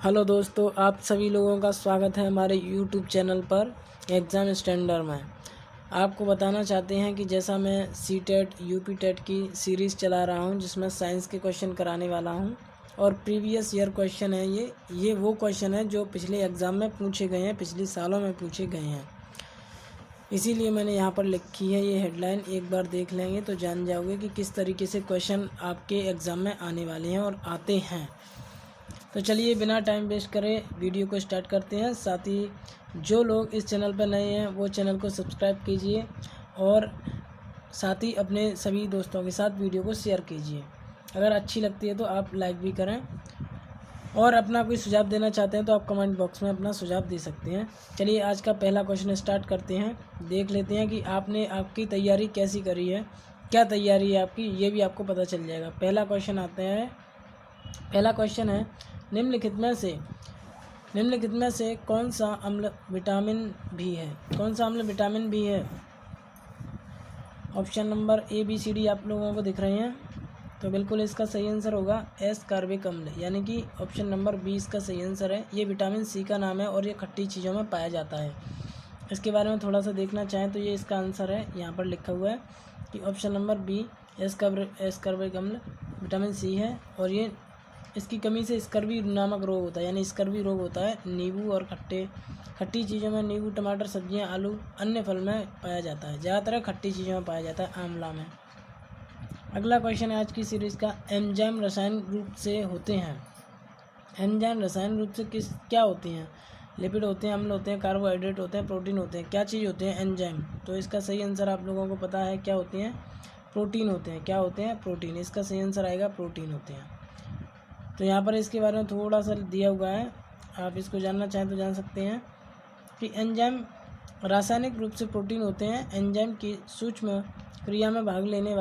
Hello दोस्तों, आप सभी लोगों का स्वागत है हमारे यूट्यूब चैनल पर एग्ज़ाम स्टैंडर्ड में। आपको बताना चाहते हैं कि जैसा मैं सीटेट यूपी टेट की सीरीज़ चला रहा हूं, जिसमें साइंस के क्वेश्चन कराने वाला हूं और प्रीवियस ईयर क्वेश्चन है। ये वो क्वेश्चन है जो पिछले एग्ज़ाम में पूछे गए हैं, पिछले सालों में पूछे गए हैं। इसीलिए मैंने यहाँ पर लिखी है ये हेडलाइन। एक बार देख लेंगे तो जान जाओगे कि किस तरीके से क्वेश्चन आपके एग्ज़ाम में आने वाले हैं और आते हैं। तो चलिए बिना टाइम वेस्ट करे वीडियो को स्टार्ट करते हैं। साथ ही जो लोग इस चैनल पर नए हैं वो चैनल को सब्सक्राइब कीजिए और साथ ही अपने सभी दोस्तों के साथ वीडियो को शेयर कीजिए। अगर अच्छी लगती है तो आप लाइक भी करें और अपना कोई सुझाव देना चाहते हैं तो आप कमेंट बॉक्स में अपना सुझाव दे सकते हैं। चलिए आज का पहला क्वेश्चन स्टार्ट करते हैं। देख लेते हैं कि आपने आपकी तैयारी कैसी करी है, क्या तैयारी है आपकी, ये भी आपको पता चल जाएगा। पहला क्वेश्चन है निम्नलिखित में से कौन सा अम्ल विटामिन बी है? कौन सा अम्ल विटामिन बी है? Option number A B C D आप लोगों को दिख रहे हैं, तो बिल्कुल इसका सही आंसर होगा एस कार्बिक अम्ल, यानी कि ऑप्शन नंबर बी इसका सही आंसर है। ये विटामिन सी का नाम है और ये खट्टी चीज़ों में पाया जाता है। इसके बारे में थोड़ा सा देखना चाहें तो ये इसका आंसर है, यहाँ पर लिखा हुआ है कि ऑप्शन नंबर बी एस कार्बिक अम्ल विटामिन सी है और ये इसकी कमी से स्कर्वी नामक रोग होता है, यानी स्कर्वी रोग होता है। नींबू और खट्टी चीज़ों में नींबू, टमाटर, सब्जियां, आलू, अन्य फल में पाया जाता है। ज़्यादातर खट्टी चीज़ों में पाया जाता है, आंवला में। अगला क्वेश्चन है आज की सीरीज़ का, एंजाइम रसायन रूप से होते हैं। एंजाइम रसायन रूप से क्या होती हैं? लिपिड होते हैं, अम्ल होते हैं, कार्बोहाइड्रेट होते हैं, प्रोटीन होते हैं। क्या चीज़ होते हैं एंजाइम? तो इसका सही आंसर आप लोगों को पता है क्या होते हैं? प्रोटीन होते हैं। क्या होते हैं? प्रोटीन। इसका सही आंसर आएगा प्रोटीन होते हैं। तो यहाँ पर इसके बारे में थोड़ा सा दिया हुआ है, आप इसको जानना चाहें तो जान सकते हैं कि एंजाइम रासायनिक रूप से प्रोटीन होते हैं। एंजाइम की सूक्ष्म क्रिया में भाग लेने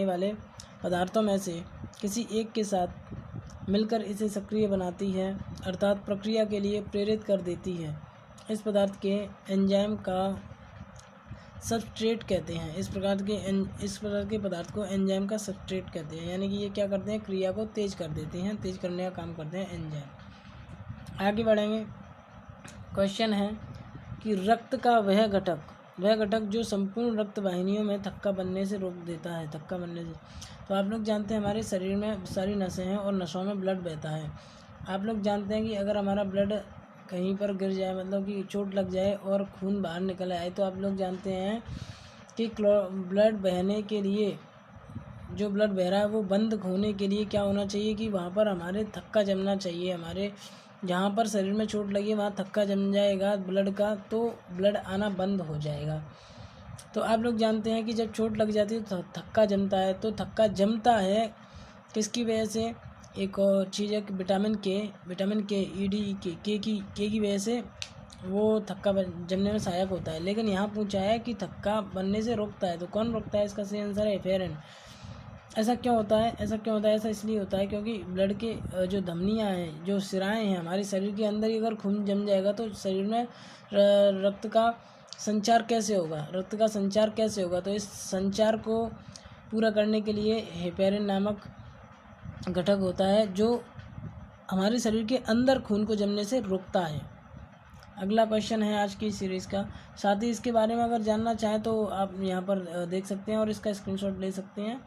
वाले पदार्थों में से किसी एक के साथ मिलकर इसे सक्रिय बनाती है, अर्थात प्रक्रिया के लिए प्रेरित कर देती है। इस पदार्थ के एंजाइम का सबस्ट्रेट कहते हैं। इस प्रकार के पदार्थ को एंजाइम का सबस्ट्रेट कहते हैं, यानी कि ये क्या करते हैं? क्रिया को तेज कर देते हैं, तेज करने का काम करते हैं एंजाइम। आगे बढ़ेंगे। क्वेश्चन है कि रक्त का वह घटक जो संपूर्ण रक्त वाहिनियों में थक्का बनने से रोक देता है। थक्का बनने से, तो आप लोग जानते हैं हमारे शरीर में सारी नसें हैं और नसों में ब्लड बहता है। आप लोग जानते हैं कि अगर हमारा ब्लड कहीं पर गिर जाए, मतलब कि चोट लग जाए और खून बाहर निकल आए, तो आप लोग जानते हैं कि ब्लड बहने के लिए, जो ब्लड बह रहा है वो बंद होने के लिए क्या होना चाहिए कि वहाँ पर हमारे थक्का जमना चाहिए। हमारे जहाँ पर शरीर में चोट लगी वहाँ थक्का जम जाएगा ब्लड का, तो ब्लड आना बंद हो जाएगा। तो आप लोग जानते हैं कि जब चोट लग जाती है तो थक्का जमता है। तो थक्का जमता है किसकी वजह से? एक और चीज़ है कि विटामिन के के की वजह से वो थक्का जमने में सहायक होता है। लेकिन यहाँ पूछा है कि थक्का बनने से रोकता है, तो कौन रोकता है? इसका सही आंसर है एफेरेंट। ऐसा क्यों होता है? ऐसा इसलिए होता है क्योंकि ब्लड के जो धमनियाँ हैं, जो सिराएँ हैं हमारे शरीर के अंदर ही अगर खून जम जाएगा तो शरीर में रक्त का संचार कैसे होगा? तो इस संचार को पूरा करने के लिए हेपेरिन नामक घटक होता है जो हमारे शरीर के अंदर खून को जमने से रोकता है। अगला क्वेश्चन है आज की सीरीज़ का। साथ ही इसके बारे में अगर जानना चाहें तो आप यहाँ पर देख सकते हैं और इसका स्क्रीनशॉट ले सकते हैं।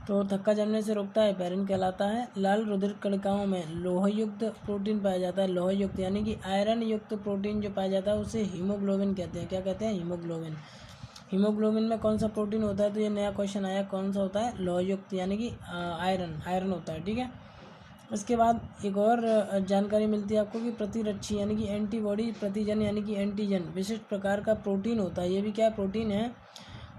तो थक्का जमने से रोकता है, हेपेरिन कहलाता है। लाल रुधिर कणिकाओं में लोहयुक्त प्रोटीन पाया जाता है। लोहयुक्त यानी कि आयरन युक्त प्रोटीन जो पाया जाता है उसे हीमोग्लोबिन कहते हैं। क्या कहते हैं? हीमोग्लोबिन। हीमोग्लोबिन में कौन सा प्रोटीन होता है? तो ये नया क्वेश्चन आया, कौन सा होता है? लोहयुक्त, यानी कि आयरन होता है। ठीक है। इसके बाद एक और जानकारी मिलती है आपको कि प्रतिरक्षी यानी कि एंटीबॉडी, प्रतिजन यानी कि एंटीजन विशिष्ट प्रकार का प्रोटीन होता है। ये भी क्या प्रोटीन है?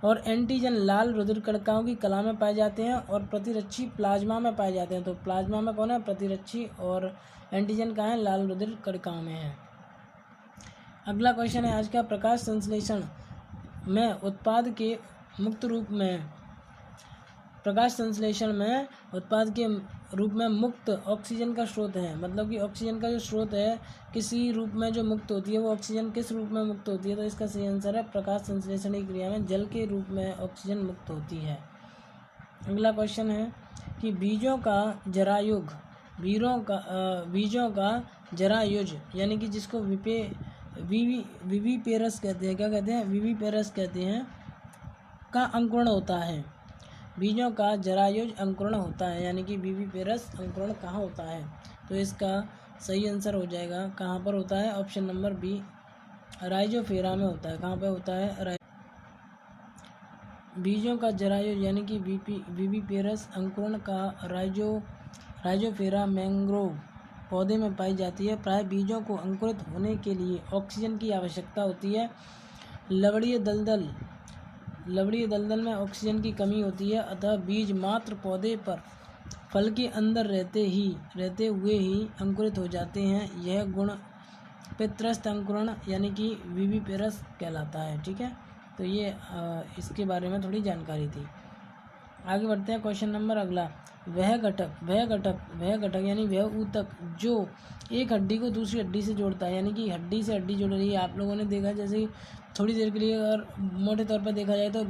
और एंटीजन लाल रुधिर कणिकाओं की कला में पाए जाते हैं और प्रतिरक्षी प्लाज्मा में पाए जाते हैं। तो प्लाज्मा में कौन है? प्रतिरक्षी। और एंटीजन कहाँ है? लाल रुधिर कणिकाओं में है। अगला क्वेश्चन है आज का, प्रकाश संश्लेषण में उत्पाद के रूप में मुक्त ऑक्सीजन का स्रोत है। मतलब कि ऑक्सीजन का जो स्रोत है किसी रूप में जो मुक्त होती है, वो ऑक्सीजन किस रूप में मुक्त होती है? तो इसका सही आंसर है प्रकाश संश्लेषण की क्रिया में जल के रूप में ऑक्सीजन मुक्त होती है। अगला क्वेश्चन है कि बीजों का जरायुग बीजों का जरायुज यानी कि जिसको विविपेरस कहते हैं, क्या कहते हैं, विविपेरस कहते हैं, का अंकुरण होता है। बीजों का जरायुज अंकुरण होता है, यानी कि विविपेरस अंकुरण कहाँ होता है? तो इसका सही आंसर हो जाएगा, कहाँ पर होता है? ऑप्शन नंबर बी, राइजोफेरा में होता है। कहाँ पे होता है? बीजों का जरायुज यानी कि विविपेरस अंकुरण का राइजोफेरा मैंग्रोव पौधे में पाई जाती है। प्राय बीजों को अंकुरित होने के लिए ऑक्सीजन की आवश्यकता होती है। लवणीय दलदल में ऑक्सीजन की कमी होती है, अतः बीज मात्र पौधे पर फल के अंदर रहते हुए ही अंकुरित हो जाते हैं। यह गुण पित्रस्थ अंकुरण यानी कि विविपेरस कहलाता है। ठीक है, तो ये इसके बारे में थोड़ी जानकारी थी। आगे बढ़ते हैं, क्वेश्चन नंबर अगला। वह घटक यानी वह ऊतक जो एक हड्डी को दूसरी हड्डी से जोड़ता है, यानी कि हड्डी से हड्डी जुड़ रही है। आप लोगों ने देखा, जैसे थोड़ी देर के लिए अगर मोटे तौर पर देखा जाए तो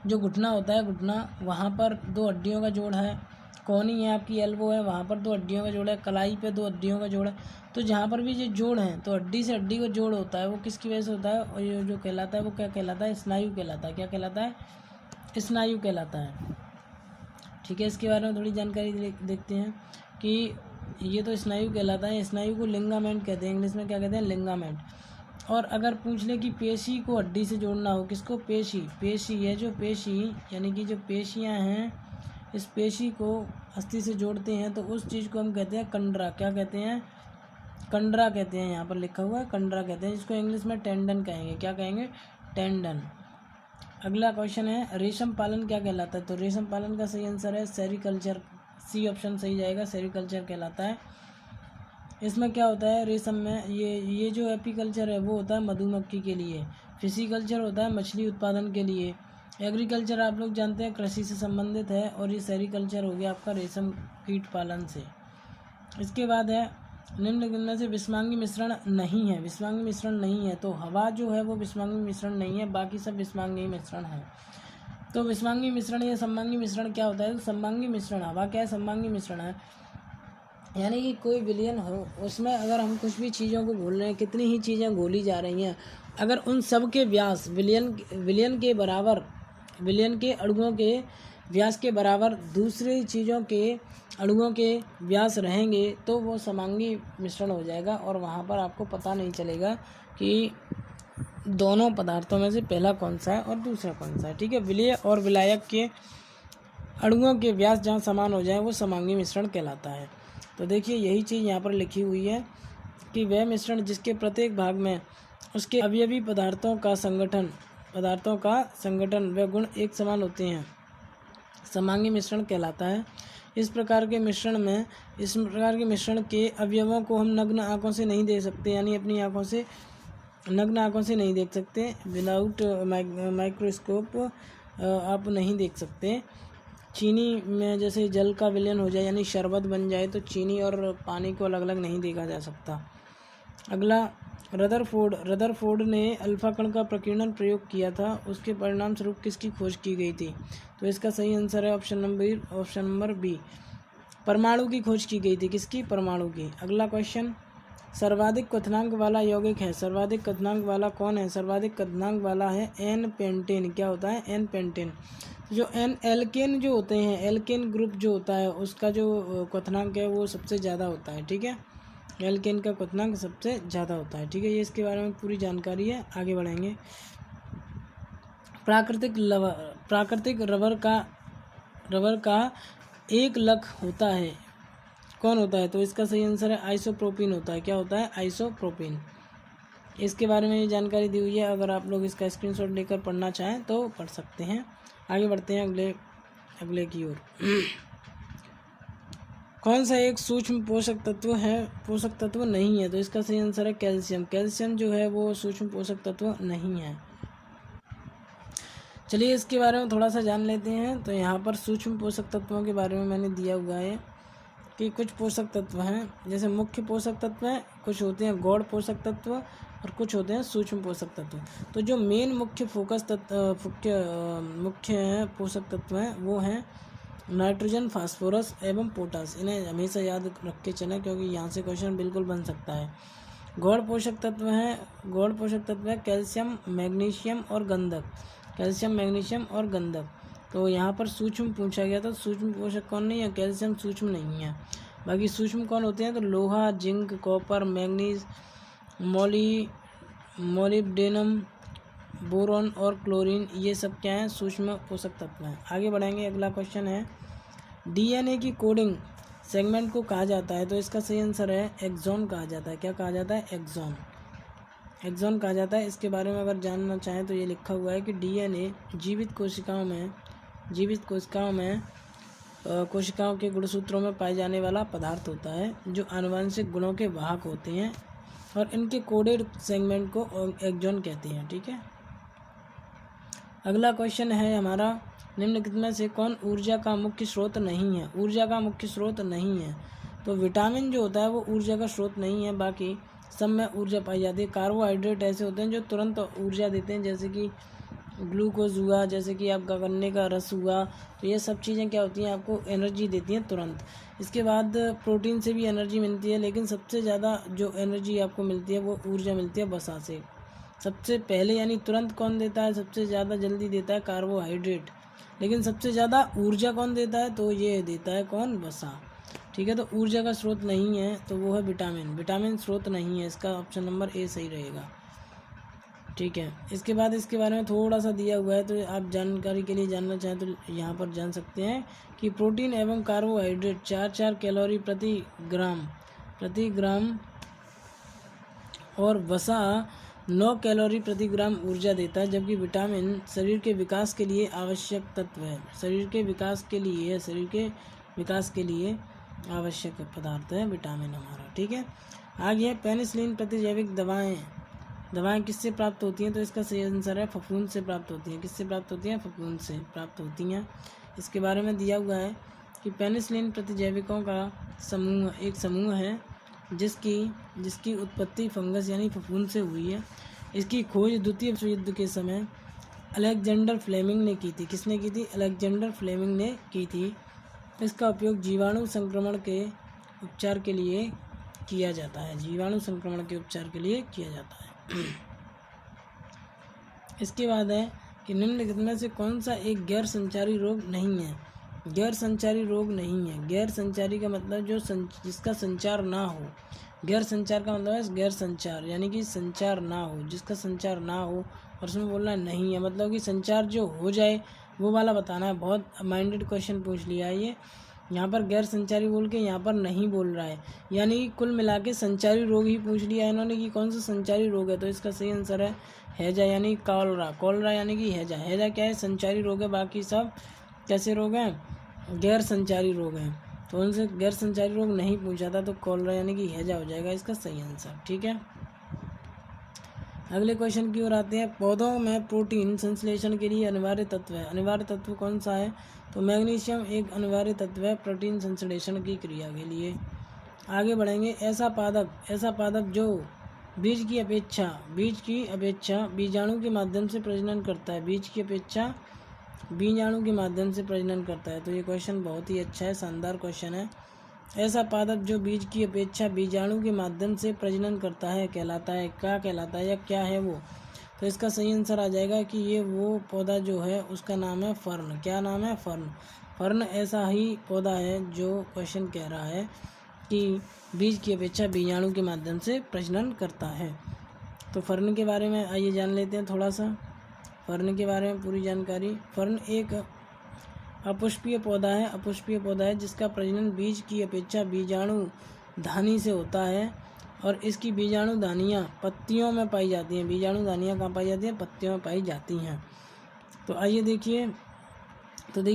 जो घुटना होता है, घुटना, वहाँ पर दो हड्डियों का जोड़ है। कोहनी है आपकी, एल्बो है, वहाँ पर दो हड्डियों का जोड़ है। कलाई पे दो हड्डियों का जोड़ है। तो जहाँ पर भी ये जोड़ है, तो हड्डी से हड्डी का जोड़ होता है, वो किसकी वजह से होता है? और ये जो कहलाता है वो क्या कहलाता है? स्नायु कहलाता है। क्या कहलाता है? स्नायु कहलाता है। ठीक है, इसके बारे में थोड़ी जानकारी देखते हैं कि ये तो स्नायु कहलाता है। स्नायु को लिंगामेंट कहते हैं, इंग्लिश में क्या कहते हैं? लिंगामेंट। और अगर पूछ ले कि पेशी को हड्डी से जोड़ना हो, किसको? पेशी है, जो पेशी यानी कि जो पेशियां हैं, इस पेशी को अस्थि से जोड़ते हैं, तो उस चीज़ को हम कहते हैं कंडरा। क्या कहते हैं? कंडरा कहते हैं। यहाँ पर लिखा हुआ है कंडरा कहते हैं, जिसको इंग्लिश में टेंडन कहेंगे। क्या कहेंगे? टेंडन। अगला क्वेश्चन है, रेशम पालन क्या कहलाता है? तो रेशम पालन का सही आंसर है सेरिकल्चर। सी ऑप्शन सही जाएगा, सेरिकल्चर कहलाता है। इसमें क्या होता है? रेशम में ये जो एपीकल्चर है वो होता है मधुमक्खी के लिए। फिशिकल्चर होता है मछली उत्पादन के लिए। एग्रीकल्चर आप लोग जानते हैं कृषि से संबंधित है, और ये सेरिकल्चर हो गया आपका रेशम कीट पालन से। इसके बाद है, निम्न में से विषमांगी मिश्रण नहीं है। विषमांगी मिश्रण नहीं है, तो हवा जो है वो विषमांगी मिश्रण नहीं है, बाकी सब विषमांगी मिश्रण है। तो विषमांगी मिश्रण या सममांगी मिश्रण क्या होता है? तो सममांगी मिश्रण, हवा क्या है? सममांगी मिश्रण है। यानी कि कोई विलयन हो, उसमें अगर हम कुछ भी चीज़ों को घोल रहे हैं, कितनी ही चीज़ें घोली जा रही हैं, अगर उन सब के व्यास विलयन के बराबर, विलयन के अणुओं के व्यास के बराबर दूसरी चीज़ों के अणुओं के व्यास रहेंगे, तो वो समांगी मिश्रण हो जाएगा, और वहाँ पर आपको पता नहीं चलेगा कि दोनों पदार्थों में से पहला कौन सा है और दूसरा कौन सा है। ठीक है, विलय और विलायक के अणुओं के व्यास जहाँ समान हो जाए वो समांगी मिश्रण कहलाता है। तो देखिए, यही चीज़ यहाँ पर लिखी हुई है कि वह मिश्रण जिसके प्रत्येक भाग में उसके अवयवी पदार्थों का संगठन व गुण एक समान होते हैं, समांगी मिश्रण कहलाता है। इस प्रकार के मिश्रण के अवयवों को हम नग्न आँखों से नहीं देख सकते, यानी अपनी नग्न आँखों से नहीं देख सकते। विदाउट माइक्रोस्कोप आप नहीं देख सकते। चीनी में जैसे जल का विलयन हो जाए, यानी शरबत बन जाए, तो चीनी और पानी को अलग अलग नहीं देखा जा सकता। अगला, रदरफोर्ड ने अल्फा कण का प्रकीर्णन प्रयोग किया था, उसके परिणाम स्वरूप किसकी खोज की गई थी? तो इसका सही आंसर है ऑप्शन नंबर बी, परमाणु की खोज की गई थी। किसकी? परमाणु की। अगला क्वेश्चन, सर्वाधिक क्वथनांक वाला यौगिक है। सर्वाधिक क्वथनांक वाला कौन है? सर्वाधिक क्वथनांक वाला है एन पेंटेन। क्या होता है? N pentane. जो एल्केन जो होते हैं, एल्केन ग्रुप जो होता है, उसका जो क्वथनांक है वो सबसे ज़्यादा होता है। ठीक है, एल्केन का क्वथनांक सबसे ज़्यादा होता है। ठीक है, ये इसके बारे में पूरी जानकारी है। आगे बढ़ेंगे। प्राकृतिक रबर का एक लक होता है, कौन होता है? तो इसका सही आंसर है आइसोप्रोपिन होता है। क्या होता है? आइसोप्रोपिन। इसके बारे में ये जानकारी दी हुई है, अगर आप लोग इसका स्क्रीनशॉट लेकर पढ़ना चाहें तो पढ़ सकते हैं। आगे बढ़ते हैं अगले की ओर। कौन सा एक सूक्ष्म पोषक तत्व नहीं है? तो इसका सही आंसर है कैल्शियम। कैल्शियम जो है वो सूक्ष्म पोषक तत्व नहीं है। चलिए, इसके बारे में थोड़ा सा जान लेते हैं। तो यहाँ पर सूक्ष्म पोषक तत्वों के बारे में मैंने दिया हुआ है कि कुछ पोषक तत्व हैं, जैसे मुख्य पोषक तत्व हैं, कुछ होते हैं गौड़ पोषक तत्व, और कुछ होते हैं सूक्ष्म पोषक तत्व। तो जो मेन मुख्य पोषक तत्व हैं वो हैं नाइट्रोजन, फास्फोरस एवं पोटास। इन्हें हमेशा याद रख के चलें क्योंकि यहाँ से क्वेश्चन बिल्कुल बन सकता है। गौण पोषक तत्व है कैल्शियम, मैग्नीशियम और गंधक। कैल्शियम, मैग्नीशियम और गंधक। तो यहाँ पर सूक्ष्म पूछा गया था, सूक्ष्म पोषक कौन नहीं है, कैल्शियम सूक्ष्म नहीं है। बाकी सूक्ष्म कौन होते हैं, तो लोहा, zinc, copper, manganese, molybdenum, boron और क्लोरीन, ये सब क्या हैं, सूक्ष्म पोषक तत्व हैं। आगे बढ़ेंगे, अगला क्वेश्चन है डीएनए की कोडिंग सेगमेंट को कहा जाता है, तो इसका सही आंसर है एक्सॉन कहा जाता है। क्या कहा जाता है, एक्सॉन, एक्सॉन कहा जाता है। इसके बारे में अगर जानना चाहें तो ये लिखा हुआ है कि डीएनए जीवित कोशिकाओं के गुणसूत्रों में पाए जाने वाला पदार्थ होता है जो आनुवंशिक गुणों के वाहक होते हैं और इनके कोडेड सेगमेंट को एक्सॉन कहते हैं। ठीक है, अगला क्वेश्चन है हमारा, निम्नलिखित में से कौन ऊर्जा का मुख्य स्रोत नहीं है। ऊर्जा का मुख्य स्रोत नहीं है, तो विटामिन जो होता है वो ऊर्जा का स्रोत नहीं है, बाकी सब में ऊर्जा पाई जाती है। कार्बोहाइड्रेट ऐसे होते हैं जो तुरंत ऊर्जा देते हैं, जैसे कि ग्लूकोज हुआ, जैसे कि आपका गन्ने का रस हुआ, तो ये सब चीज़ें क्या होती हैं, आपको एनर्जी देती हैं तुरंत। इसके बाद प्रोटीन से भी एनर्जी मिलती है, लेकिन सबसे ज़्यादा जो एनर्जी आपको मिलती है वो ऊर्जा मिलती है वसा से। सबसे पहले यानी तुरंत कौन देता है, सबसे ज़्यादा जल्दी देता है कार्बोहाइड्रेट, लेकिन सबसे ज़्यादा ऊर्जा कौन देता है, तो ये देता है कौन, वसा। ठीक है, तो ऊर्जा का स्रोत नहीं है तो वो है विटामिन। विटामिन स्रोत नहीं है, इसका ऑप्शन नंबर ए सही रहेगा। ठीक है, इसके बाद इसके बारे में थोड़ा सा दिया हुआ है, तो आप जानकारी के लिए जानना चाहें तो यहाँ पर जान सकते हैं कि प्रोटीन एवं कार्बोहाइड्रेट 4 कैलोरी प्रति ग्राम और वसा 9 कैलोरी प्रति ग्राम ऊर्जा देता है, जबकि विटामिन शरीर के विकास के लिए आवश्यक तत्व है। शरीर के विकास के लिए आवश्यक पदार्थ है विटामिन हमारा। ठीक है, आगे पेनिसिलिन प्रतिजैविक दवाएं किससे प्राप्त होती हैं, तो इसका सही आंसर है फफूंद से प्राप्त होती हैं। किससे प्राप्त होती हैं, फफूंद से प्राप्त होती हैं। इसके बारे में दिया हुआ है कि पेनिसिलिन प्रतिजैविकों का एक समूह है जिसकी उत्पत्ति फंगस यानी फफूंद से हुई है। इसकी खोज द्वितीय विश्व युद्ध के समय अलेक्जेंडर फ्लेमिंग ने की थी। किसने की थी, अलेक्जेंडर फ्लेमिंग ने की थी। इसका उपयोग जीवाणु संक्रमण के उपचार के लिए किया जाता है। इसके बाद है कि निम्नलिखित में से कौन सा एक गैर संचारी रोग नहीं है। गैर संचारी रोग नहीं है, गैर संचारी का मतलब जिसका संचार ना हो। गैर संचार का मतलब है गैर संचार यानी कि संचार ना हो, जिसका संचार ना हो, और उसमें बोलना है नहीं है, मतलब कि संचार जो हो जाए वो वाला बताना है। बहुत माइंडेड क्वेश्चन पूछ लिया है ये, यहाँ पर गैर संचारी बोल के यहाँ पर नहीं बोल रहा है, यानी कुल मिला के संचारी रोग ही पूछ लिया है इन्होंने कि कौन सा संचारी रोग है। तो इसका सही आंसर है हैजा यानी कॉलरा यानी कि हैजा क्या है, संचारी रोग है। बाकी सब कैसे रोग हैं, गैर संचारी रोग हैं। तो उनसे गैर संचारी रोग नहीं पूछा था, तो कॉलरा यानी कि हैजा हो जाएगा इसका सही आंसर। ठीक है, अगले क्वेश्चन की ओर आते हैं। पौधों में प्रोटीन संश्लेषण के लिए अनिवार्य तत्व है। अनिवार्य तत्व कौन सा है, तो मैग्नीशियम एक अनिवार्य तत्व है प्रोटीन संश्लेषण की क्रिया के लिए। आगे बढ़ेंगे। ऐसा पादप जो बीज की अपेक्षा बीजाणु के माध्यम से प्रजनन करता है। बीज की अपेक्षा बीजाणु के माध्यम से प्रजनन करता है। तो ये क्वेश्चन बहुत ही अच्छा है, शानदार क्वेश्चन है। ऐसा पादप जो बीज की अपेक्षा बीजाणु के माध्यम से प्रजनन करता है कहलाता है, क्या कहलाता है या क्या है वो। तो इसका सही आंसर आ जाएगा कि ये वो पौधा जो है उसका नाम है फर्न। क्या नाम है, फर्न। फर्न ऐसा ही पौधा है जो क्वेश्चन कह रहा है कि बीज की अपेक्षा बीजाणु के माध्यम से प्रजनन करता है। तो फर्न के बारे में आइए जान लेते हैं थोड़ा सा, फर्न के बारे में पूरी जानकारी। फर्न एक अपुष्पीय पौधा है जिसका प्रजनन बीज की अपेक्षा बीजाणु धानी से होता है और इसकी बीजाणु धानियाँ पत्तियों में पाई जाती हैं। बीजाणु धानियाँ कहाँ पाई जाती हैं, पत्तियों में पाई जाती हैं। तो आइए देखिए,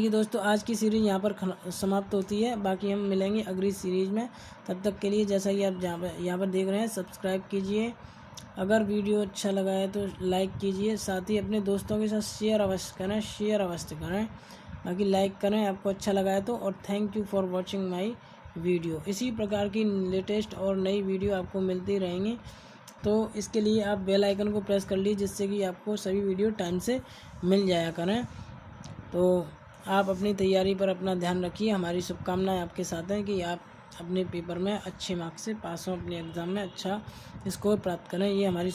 दोस्तों आज की सीरीज़ यहाँ पर समाप्त होती है। बाकी हम मिलेंगे अगली सीरीज़ में। तब तक के लिए जैसा कि आप यहाँ पर देख रहे हैं, सब्सक्राइब कीजिए। अगर वीडियो अच्छा लगा है तो लाइक कीजिए, साथ ही अपने दोस्तों के साथ शेयर अवश्य करें। बाकी लाइक करें आपको अच्छा लगा है तो। और thank you for watching my video. इसी प्रकार की लेटेस्ट और नई वीडियो आपको मिलती रहेंगी, तो इसके लिए आप बेल आइकन को प्रेस कर लीजिए जिससे कि आपको सभी वीडियो टाइम से मिल जाया करें। तो आप अपनी तैयारी पर अपना ध्यान रखिए। हमारी शुभकामनाएं आपके साथ हैं कि आप अपने पेपर में अच्छे मार्क्स से पास हों, अपने एग्ज़ाम में अच्छा स्कोर प्राप्त करें। ये हमारी